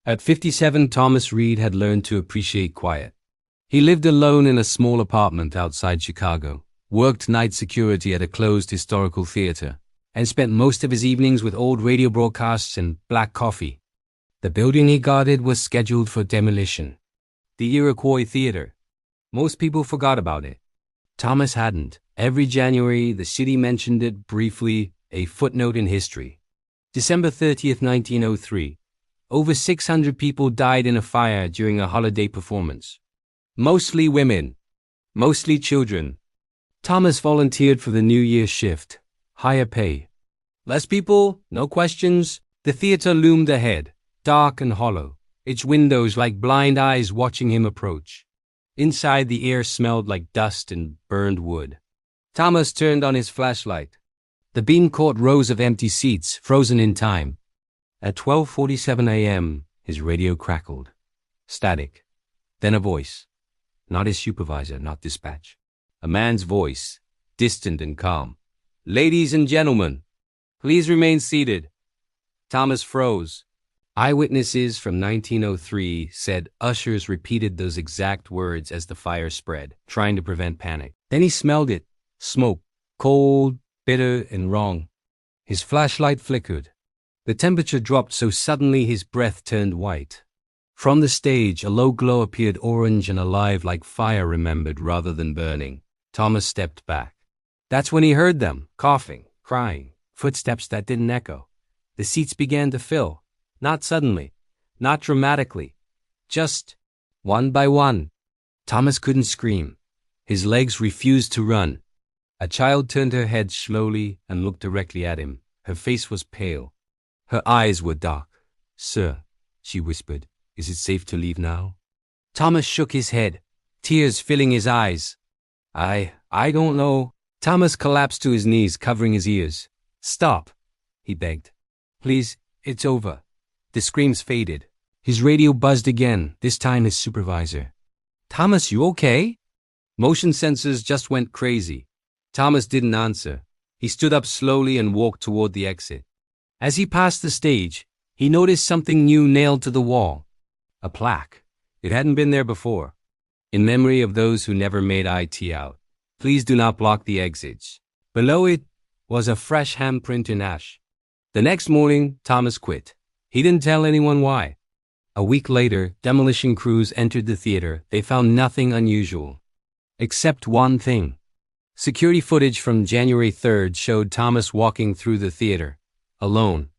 At 57, Thomas Reed had learned to appreciate quiet. He lived alone in a small apartment outside Chicago, worked night security at a closed historical theater, and spent most of his evenings with old radio broadcasts and black coffee. The building he guarded was scheduled for demolition. The Iroquois Theatre. Most people forgot about it. Thomas hadn't. Every January, the city mentioned it briefly, a footnote in history. December 30th, 1903. Over 600 people died in a fire during a holiday performance. Mostly women. Mostly children. Thomas volunteered for the New Year shift. Higher pay. Less people, no questions. The theater loomed ahead, dark and hollow, its windows like blind eyes watching him approach. Inside, the air smelled like dust and burned wood. Thomas turned on his flashlight. The beam caught rows of empty seats, frozen in time. At 12:47 a.m., his radio crackled. Static. Then a voice. Not his supervisor, not dispatch. A man's voice, distant and calm. "Ladies and gentlemen, please remain seated." Thomas froze. Eyewitnesses from 1903 said ushers repeated those exact words as the fire spread, trying to prevent panic. Then he smelled it. Smoke. Cold, bitter, and wrong. His flashlight flickered. The temperature dropped so suddenly his breath turned white. From the stage, a low glow appeared, orange and alive like fire remembered rather than burning. Thomas stepped back. That's when he heard them, coughing, crying, footsteps that didn't echo. The seats began to fill. Not suddenly, not dramatically, just one by one. Thomas couldn't scream. His legs refused to run. A child turned her head slowly and looked directly at him. Her face was pale. Her eyes were dark. "Sir," she whispered, "is it safe to leave now?" Thomas shook his head, tears filling his eyes. I don't know." Thomas collapsed to his knees, covering his ears. "Stop," he begged. "Please, it's over." The screams faded. His radio buzzed again, this time his supervisor. "Thomas, you okay?" Motion sensors just went crazy. Thomas didn't answer. He stood up slowly and walked toward the exit. As he passed the stage, he noticed something new nailed to the wall. A plaque. It hadn't been there before. "In memory of those who never made it out. Please do not block the exits." Below it was a fresh handprint in ash. The next morning, Thomas quit. He didn't tell anyone why. A week later, demolition crews entered the theater. They found nothing unusual. Except one thing. Security footage from January 3rd showed Thomas walking through the theater, alone,